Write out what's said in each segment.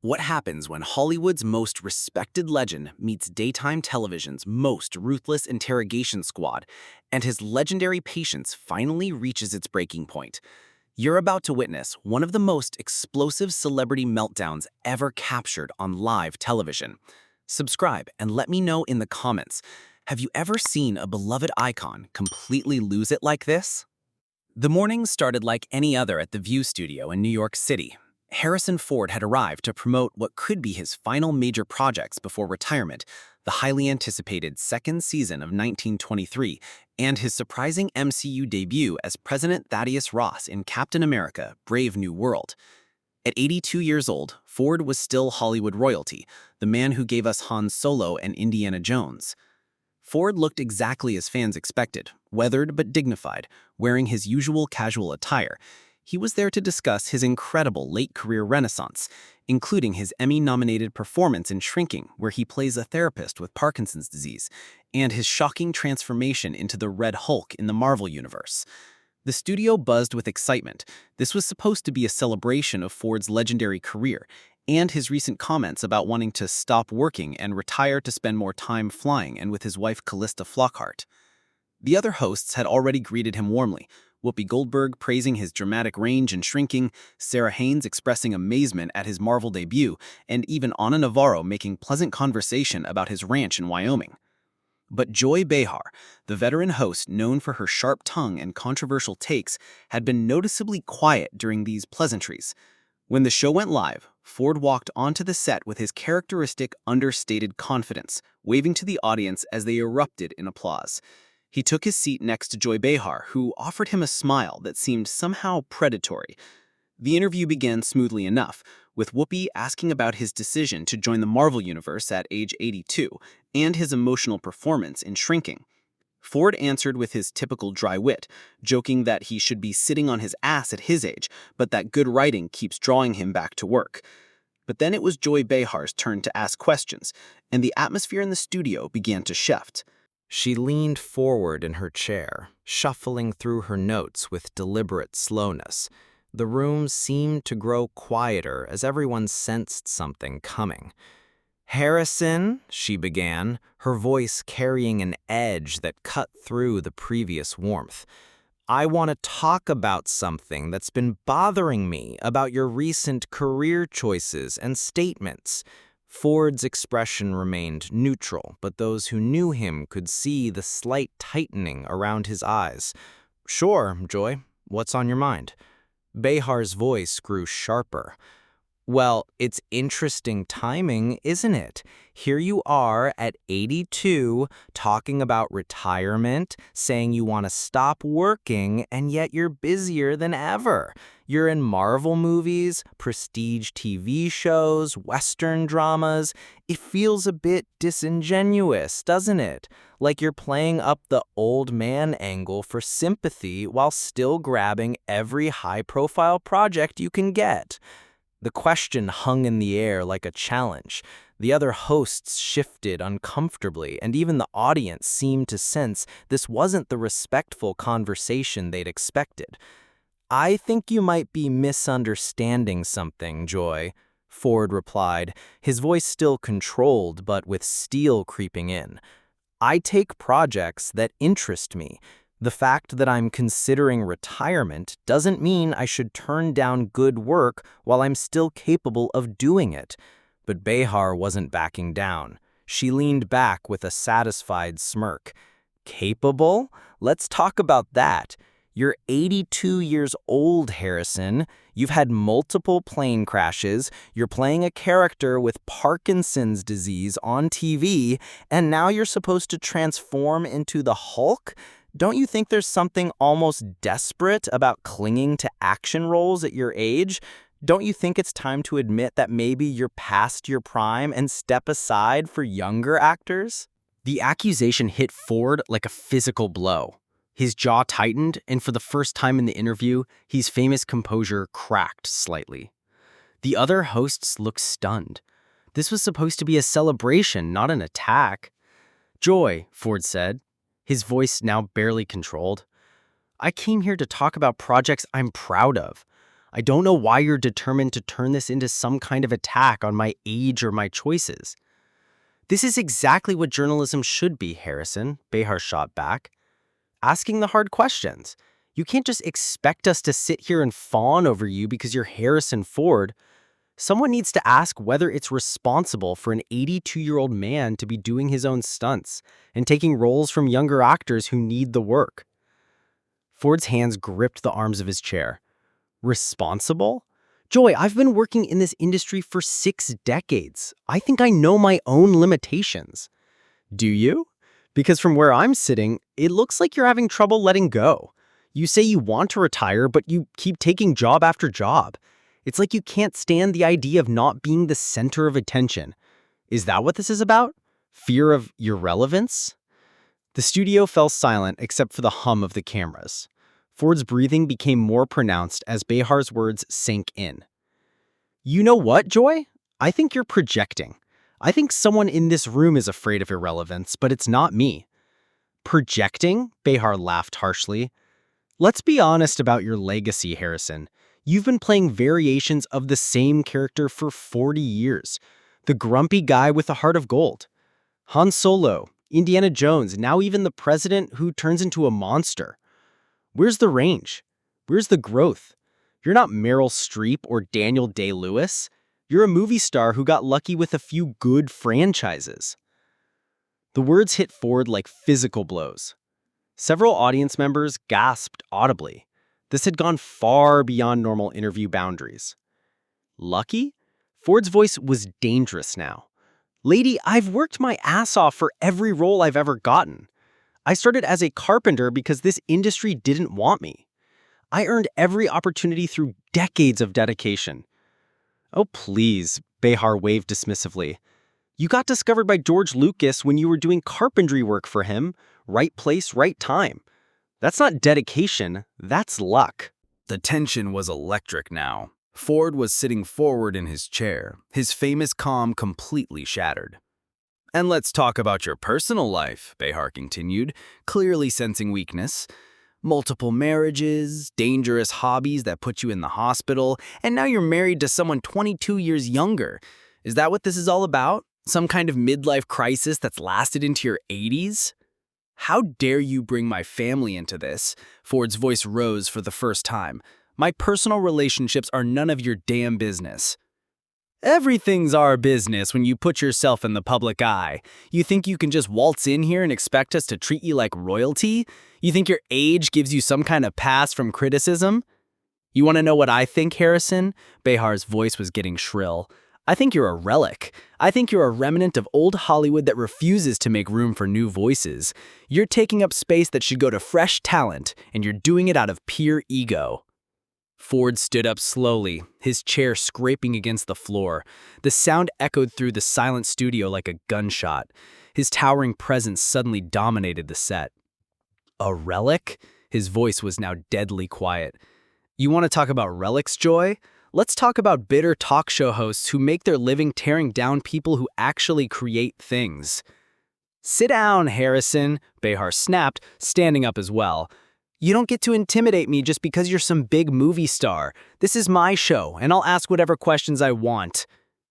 What happens when Hollywood's most respected legend meets daytime television's most ruthless interrogation squad, and his legendary patience finally reaches its breaking point? You're about to witness one of the most explosive celebrity meltdowns ever captured on live television. Subscribe and let me know in the comments, have you ever seen a beloved icon completely lose it like this? The morning started like any other at the View Studio in New York City. Harrison Ford had arrived to promote what could be his final major projects before retirement, the highly anticipated second season of 1923, and his surprising MCU debut as President Thaddeus Ross in Captain America: Brave New World. At 82 years old, Ford was still Hollywood royalty, the man who gave us Han Solo and Indiana Jones. Ford looked exactly as fans expected, weathered but dignified, wearing his usual casual attire. He was there to discuss his incredible late-career renaissance, including his Emmy-nominated performance in Shrinking, where he plays a therapist with Parkinson's disease, and his shocking transformation into the Red Hulk in the Marvel Universe. The studio buzzed with excitement. This was supposed to be a celebration of Ford's legendary career, and his recent comments about wanting to stop working and retire to spend more time flying and with his wife Callista Flockhart. The other hosts had already greeted him warmly, Whoopi Goldberg praising his dramatic range in Shrinking, Sarah Haynes expressing amazement at his Marvel debut, and even Ana Navarro making pleasant conversation about his ranch in Wyoming. But Joy Behar, the veteran host known for her sharp tongue and controversial takes, had been noticeably quiet during these pleasantries. When the show went live, Ford walked onto the set with his characteristic understated confidence, waving to the audience as they erupted in applause. He took his seat next to Joy Behar, who offered him a smile that seemed somehow predatory. The interview began smoothly enough, with Whoopi asking about his decision to join the Marvel Universe at age 82 and his emotional performance in Shrinking. Ford answered with his typical dry wit, joking that he should be sitting on his ass at his age, but that good writing keeps drawing him back to work. But then it was Joy Behar's turn to ask questions, and the atmosphere in the studio began to shift. She leaned forward in her chair, shuffling through her notes with deliberate slowness. The room seemed to grow quieter as everyone sensed something coming. "Harrison," she began, her voice carrying an edge that cut through the previous warmth. "I want to talk about something that's been bothering me about your recent career choices and statements." Ford's expression remained neutral, but those who knew him could see the slight tightening around his eyes. "Sure, Joy. What's on your mind?" Behar's voice grew sharper. "Well, it's interesting timing, isn't it? Here you are at 82, talking about retirement, saying you want to stop working, and yet you're busier than ever. You're in Marvel movies, prestige TV shows, Western dramas. It feels a bit disingenuous, doesn't it? Like you're playing up the old man angle for sympathy while still grabbing every high-profile project you can get." The question hung in the air like a challenge. The other hosts shifted uncomfortably, and even the audience seemed to sense this wasn't the respectful conversation they'd expected. "I think you might be misunderstanding something, Joy," Ford replied, his voice still controlled but with steel creeping in. "I take projects that interest me. The fact that I'm considering retirement doesn't mean I should turn down good work while I'm still capable of doing it." But Behar wasn't backing down. She leaned back with a satisfied smirk. "Capable? Let's talk about that. You're 82 years old, Harrison. You've had multiple plane crashes, you're playing a character with Parkinson's disease on TV, and now you're supposed to transform into the Hulk? Don't you think there's something almost desperate about clinging to action roles at your age? Don't you think it's time to admit that maybe you're past your prime and step aside for younger actors?" The accusation hit Ford like a physical blow. His jaw tightened, and for the first time in the interview, his famous composure cracked slightly. The other hosts looked stunned. This was supposed to be a celebration, not an attack. "Joy," Ford said, his voice now barely controlled, "I came here to talk about projects I'm proud of. I don't know why you're determined to turn this into some kind of attack on my age or my choices." "This is exactly what journalism should be, Harrison," Behar shot back. "Asking the hard questions. You can't just expect us to sit here and fawn over you because you're Harrison Ford. Someone needs to ask whether it's responsible for an 82-year-old man to be doing his own stunts and taking roles from younger actors who need the work." Ford's hands gripped the arms of his chair. "Responsible? Joy, I've been working in this industry for 6 decades. I think I know my own limitations." "Do you? Because from where I'm sitting, it looks like you're having trouble letting go. You say you want to retire, but you keep taking job after job. It's like you can't stand the idea of not being the center of attention. Is that what this is about? Fear of irrelevance?" The studio fell silent except for the hum of the cameras. Ford's breathing became more pronounced as Behar's words sank in. "You know what, Joy? I think you're projecting. I think someone in this room is afraid of irrelevance, but it's not me." "Projecting?" Behar laughed harshly. "Let's be honest about your legacy, Harrison. You've been playing variations of the same character for 40 years. The grumpy guy with a heart of gold. Han Solo, Indiana Jones, now even the president who turns into a monster. Where's the range? Where's the growth? You're not Meryl Streep or Daniel Day-Lewis. You're a movie star who got lucky with a few good franchises." The words hit Ford like physical blows. Several audience members gasped audibly. This had gone far beyond normal interview boundaries. "Lucky?" Ford's voice was dangerous now. "Lady, I've worked my ass off for every role I've ever gotten. I started as a carpenter because this industry didn't want me. I earned every opportunity through decades of dedication." "Oh, please," Behar waved dismissively. "You got discovered by George Lucas when you were doing carpentry work for him. Right place, right time. That's not dedication, that's luck." The tension was electric now. Ford was sitting forward in his chair, his famous calm completely shattered. "And let's talk about your personal life," Behar continued, clearly sensing weakness. "Multiple marriages, dangerous hobbies that put you in the hospital, and now you're married to someone 22 years younger. Is that what this is all about? Some kind of midlife crisis that's lasted into your 80s? "How dare you bring my family into this?" Ford's voice rose for the first time. "My personal relationships are none of your damn business." "Everything's our business when you put yourself in the public eye. You think you can just waltz in here and expect us to treat you like royalty? You think your age gives you some kind of pass from criticism?" "You want to know what I think, Harrison?" Behar's voice was getting shrill. "I think you're a relic. I think you're a remnant of old Hollywood that refuses to make room for new voices. You're taking up space that should go to fresh talent, and you're doing it out of pure ego." Ford stood up slowly, his chair scraping against the floor. The sound echoed through the silent studio like a gunshot. His towering presence suddenly dominated the set. "A relic?" His voice was now deadly quiet. "You want to talk about relics, Joy? Let's talk about bitter talk show hosts who make their living tearing down people who actually create things." "Sit down, Harrison," Behar snapped, standing up as well. "You don't get to intimidate me just because you're some big movie star. This is my show, and I'll ask whatever questions I want."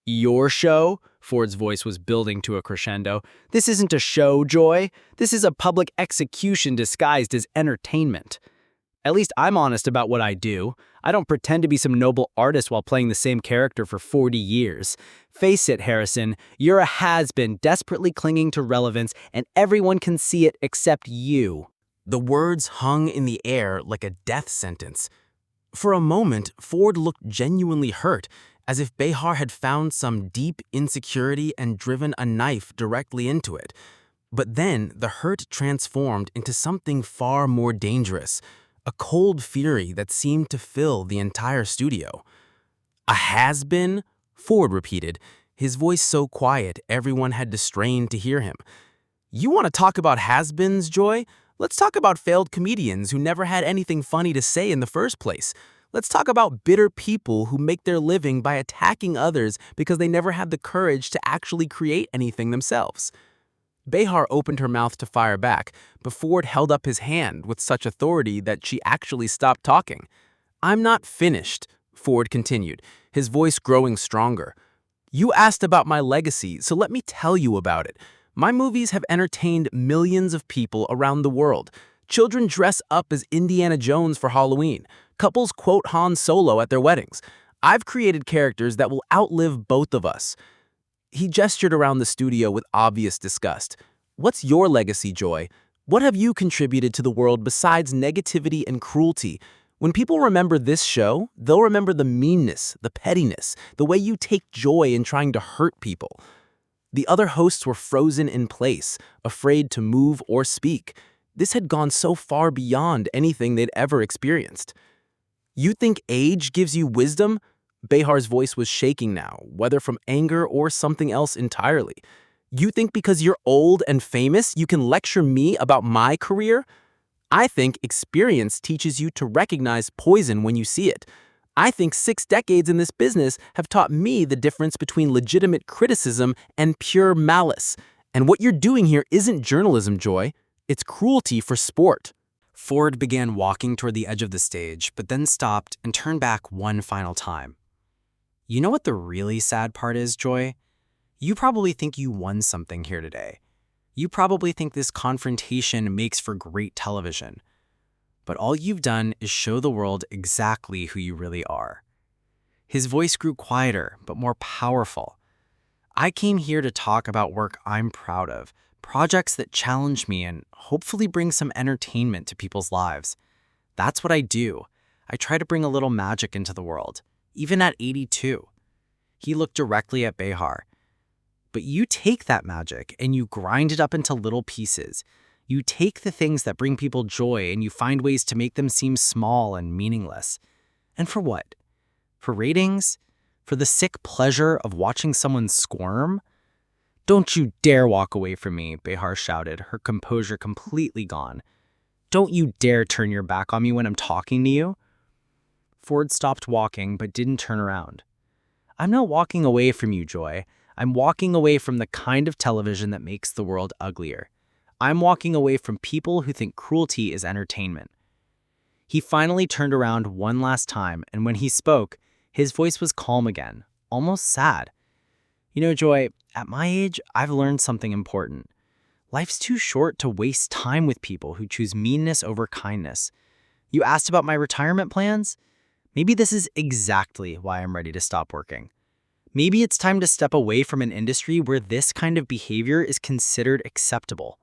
"Your show?" Ford's voice was building to a crescendo. "This isn't a show, Joy. This is a public execution disguised as entertainment. At least I'm honest about what I do. I don't pretend to be some noble artist while playing the same character for 40 years. Face it, Harrison, you're a has-been desperately clinging to relevance, and everyone can see it except you." The words hung in the air like a death sentence. For a moment, Ford looked genuinely hurt, as if Behar had found some deep insecurity and driven a knife directly into it. But then the hurt transformed into something far more dangerous, a cold fury that seemed to fill the entire studio. "A has-been?" Ford repeated, his voice so quiet everyone had to strain to hear him. "You want to talk about has-beens, Joy? Let's talk about failed comedians who never had anything funny to say in the first place. Let's talk about bitter people who make their living by attacking others because they never had the courage to actually create anything themselves." Behar opened her mouth to fire back, but Ford held up his hand with such authority that she actually stopped talking. "I'm not finished," Ford continued, his voice growing stronger. You asked about my legacy, so let me tell you about it. My movies have entertained millions of people around the world. Children dress up as Indiana Jones for Halloween. Couples quote Han Solo at their weddings. I've created characters that will outlive both of us. He gestured around the studio with obvious disgust. What's your legacy, Joy? What have you contributed to the world besides negativity and cruelty? When people remember this show, they'll remember the meanness, the pettiness, the way you take joy in trying to hurt people. The other hosts were frozen in place, afraid to move or speak. This had gone so far beyond anything they'd ever experienced. You think age gives you wisdom? Behar's voice was shaking now, whether from anger or something else entirely. You think because you're old and famous, you can lecture me about my career? I think experience teaches you to recognize poison when you see it. I think 6 decades in this business have taught me the difference between legitimate criticism and pure malice. And what you're doing here isn't journalism, Joy. It's cruelty for sport. Ford began walking toward the edge of the stage, but then stopped and turned back one final time. You know what the really sad part is, Joy? You probably think you won something here today. You probably think this confrontation makes for great television. But all you've done is show the world exactly who you really are. His voice grew quieter, but more powerful. I came here to talk about work I'm proud of, projects that challenge me and hopefully bring some entertainment to people's lives. That's what I do. I try to bring a little magic into the world, even at 82. He looked directly at Behar. But you take that magic and you grind it up into little pieces. You take the things that bring people joy and you find ways to make them seem small and meaningless. And for what? For ratings? For the sick pleasure of watching someone squirm? Don't you dare walk away from me, Behar shouted, her composure completely gone. Don't you dare turn your back on me when I'm talking to you. Ford stopped walking but didn't turn around. I'm not walking away from you, Joy. I'm walking away from the kind of television that makes the world uglier. I'm walking away from people who think cruelty is entertainment. He finally turned around one last time, and when he spoke, his voice was calm again, almost sad. You know, Joy, at my age, I've learned something important. Life's too short to waste time with people who choose meanness over kindness. You asked about my retirement plans? Maybe this is exactly why I'm ready to stop working. Maybe it's time to step away from an industry where this kind of behavior is considered acceptable.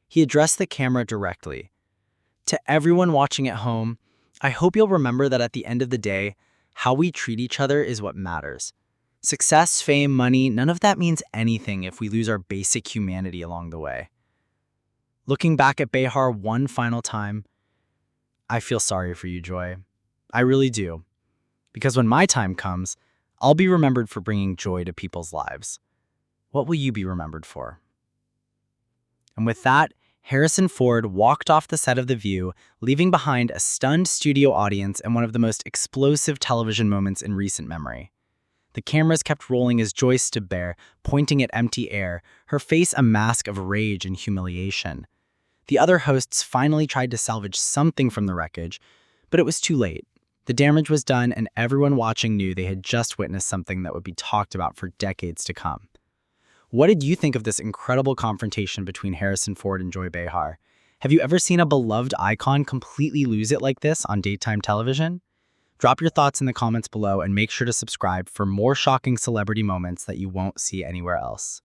He addressed the camera directly. To everyone watching at home, I hope you'll remember that at the end of the day, how we treat each other is what matters. Success, fame, money, none of that means anything if we lose our basic humanity along the way. Looking back at Behar one final time, I feel sorry for you, Joy. I really do. Because when my time comes, I'll be remembered for bringing joy to people's lives. What will you be remembered for? And with that, Harrison Ford walked off the set of The View, leaving behind a stunned studio audience and one of the most explosive television moments in recent memory. The cameras kept rolling as Joy stood there, pointing at empty air, her face a mask of rage and humiliation. The other hosts finally tried to salvage something from the wreckage, but it was too late. The damage was done, and everyone watching knew they had just witnessed something that would be talked about for decades to come. What did you think of this incredible confrontation between Harrison Ford and Joy Behar? Have you ever seen a beloved icon completely lose it like this on daytime television? Drop your thoughts in the comments below and make sure to subscribe for more shocking celebrity moments that you won't see anywhere else.